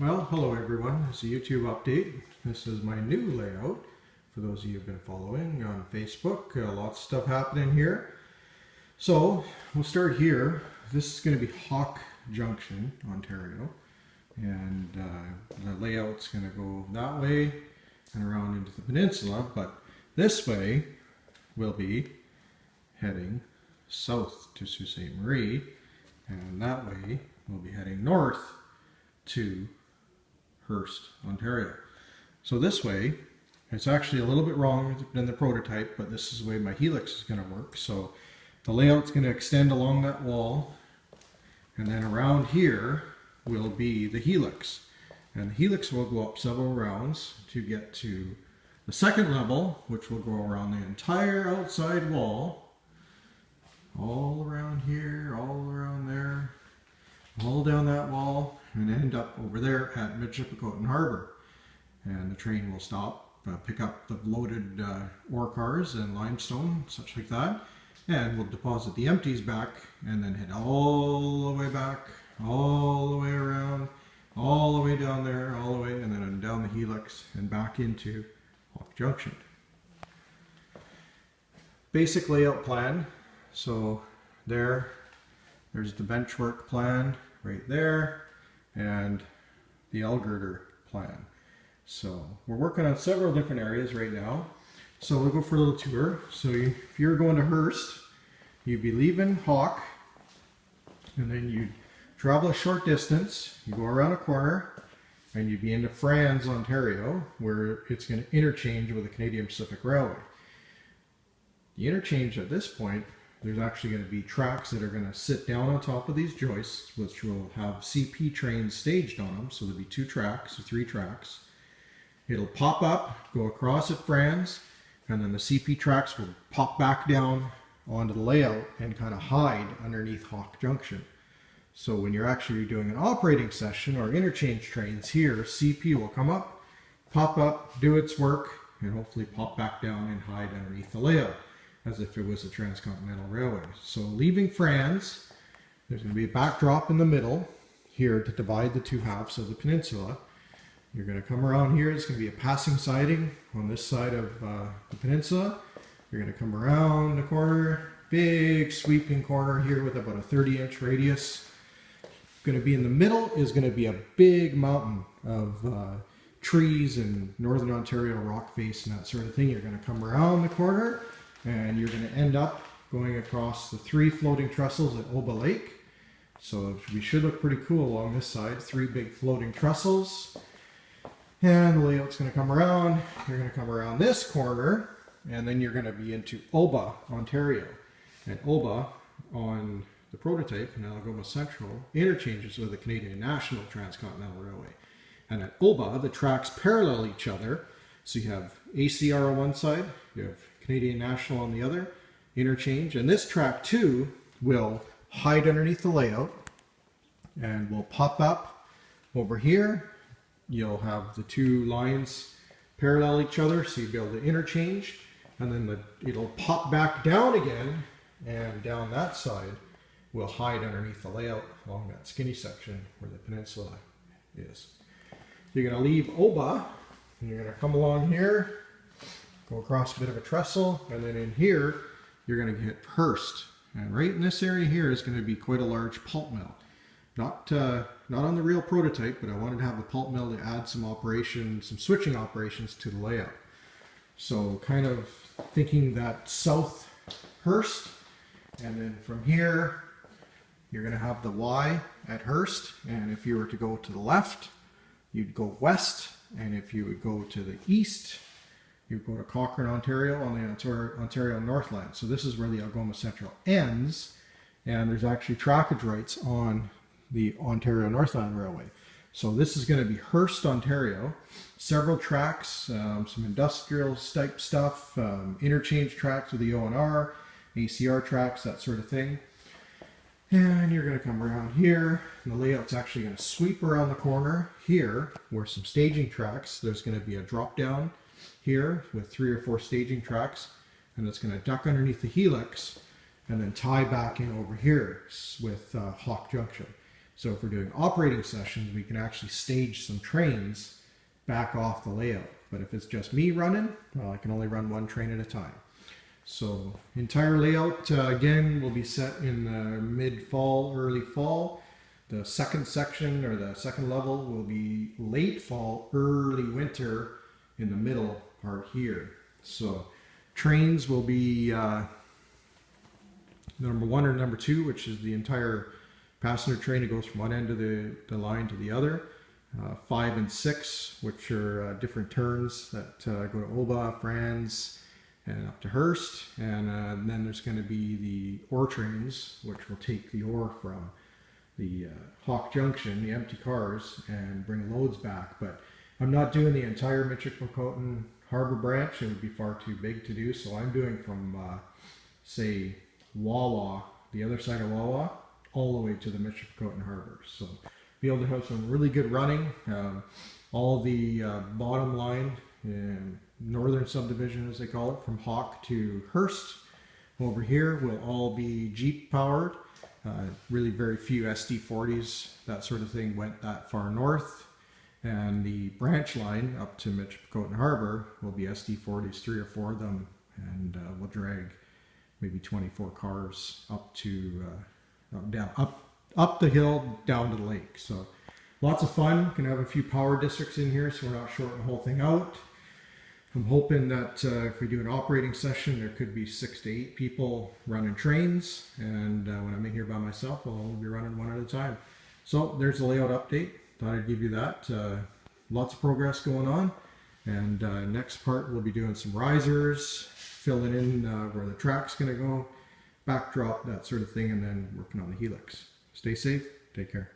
Well, hello everyone. It's a YouTube update. This is my new layout. For those of you who've been following on Facebook, lots of stuff happening here. So we'll start here. This is going to be Hawk Junction, Ontario, and the layout's going to go that way and around into the peninsula. But this way we'll be heading south to Sault Ste. Marie, and that way we'll be heading north to Hearst, Ontario. So this way, it's actually a little bit wrong than the prototype, but this is the way my helix is going to work. So the layout's going to extend along that wall, and then around here will be the helix. And the helix will go up several rounds to get to the second level, which will go around the entire outside wall, all around here, all around there, all down that wall, and end up over there at Michipicoten Harbor. And the train will stop, pick up the loaded ore cars and limestone, such like that, and we'll deposit the empties back, and then head all the way back, all the way around, all the way down there, all the way, and then down the helix and back into Hawk Junction. Basic layout plan. So there's the bench work plan right there, and the L-girder plan. So we're working on several different areas right now. So we'll go for a little tour. So if you're going to Hearst, you'd be leaving Hawk, and then you'd travel a short distance, you go around a corner, and you'd be into Franz, Ontario, where it's going to interchange with the Canadian Pacific Railway. The interchange at this point, there's actually going to be tracks that are going to sit down on top of these joists, which will have CP trains staged on them. So there'll be 2 tracks or 3 tracks. It'll pop up, go across at Franz, and then the CP tracks will pop back down onto the layout and kind of hide underneath Hawk Junction. So when you're actually doing an operating session or interchange trains here, CP will come up, pop up, do its work, and hopefully pop back down and hide underneath the layout, as if it was a transcontinental railway. So leaving Franz, there's going to be a backdrop in the middle here to divide the 2 halves of the peninsula. You're going to come around here, it's going to be a passing siding on this side of the peninsula. You're going to come around the corner, big sweeping corner here with about a 30-inch radius. Going to be in the middle is going to be a big mountain of trees and Northern Ontario rock face and that sort of thing. You're going to come around the corner, and you're going to end up going across the 3 floating trestles at Oba Lake. So we should look pretty cool along this side. 3 big floating trestles. And the layout's going to come around. You're going to come around this corner, and then you're going to be into Oba, Ontario. And Oba, on the prototype in Algoma Central, interchanges with the Canadian National Transcontinental Railway. And at Oba, the tracks parallel each other. So you have ACR on one side, you have Canadian National on the other, interchange. And this track too will hide underneath the layout and will pop up over here. You'll have the 2 lines parallel each other, so you'll be able to interchange. And then it'll pop back down again, and down that side will hide underneath the layout along that skinny section where the peninsula is. You're going to leave Oba, and you're going to come along here, go across a bit of a trestle, and then in here you're going to hit Hearst. And right in this area here is going to be quite a large pulp mill. Not on the real prototype, but I wanted to have a pulp mill to add some switching operations to the layout. So kind of thinking that south Hearst, and then from here you're going to have the Y at Hearst, and if you were to go to the left, you'd go west, and if you would go to the east, you'd go to Cochrane, Ontario, on the Ontario Northland. So this is where the Algoma Central ends, and there's actually trackage rights on the Ontario Northland Railway. So this is going to be Hearst, Ontario. Several tracks, some industrial type stuff, interchange tracks with the ONR, ACR tracks, that sort of thing. And you're going to come around here, and the layout's actually going to sweep around the corner here, where some staging tracks. There's going to be a drop down here with 3 or 4 staging tracks, and it's going to duck underneath the helix and then tie back in over here with Hawk Junction. So if we're doing operating sessions, we can actually stage some trains back off the layout. But if it's just me running, well, I can only run one train at a time. So entire layout, again, will be set in the mid-fall, early fall. The second section, or the second level, will be late fall, early winter in the middle part here. So trains will be number 1 or number 2, which is the entire passenger train that goes from one end of the line to the other. 5 and 6, which are different turns that go to Oba, Franz, and up to Hearst. And then there's going to be the ore trains, which will take the ore from the Hawk Junction, the empty cars, and bring loads back. But I'm not doing the entire Michipicoten Harbor branch. It would be far too big to do. So I'm doing from, say, Wawa, the other side of Wawa, all the way to the Michipicoten Harbor. So be able to have some really good running. All the bottom line in northern subdivision, as they call it, from Hawk to Hearst over here will all be Jeep powered. Really very few SD40s, that sort of thing, went that far north. And the branch line up to Michipicoten Harbor will be SD40s, 3 or 4 of them, and will drag maybe 24 cars up to up the hill down to the lake. So lots of fun. Can have a few power districts in here, so we're not shorting the whole thing out. I'm hoping that if we do an operating session, there could be 6 to 8 people running trains, and when I'm in here by myself, I'll only be running one at a time. So there's the layout update. Thought I'd give you that. Lots of progress going on, and next part we'll be doing some risers, filling in where the track's going to go, backdrop, that sort of thing, and then working on the helix. Stay safe. Take care.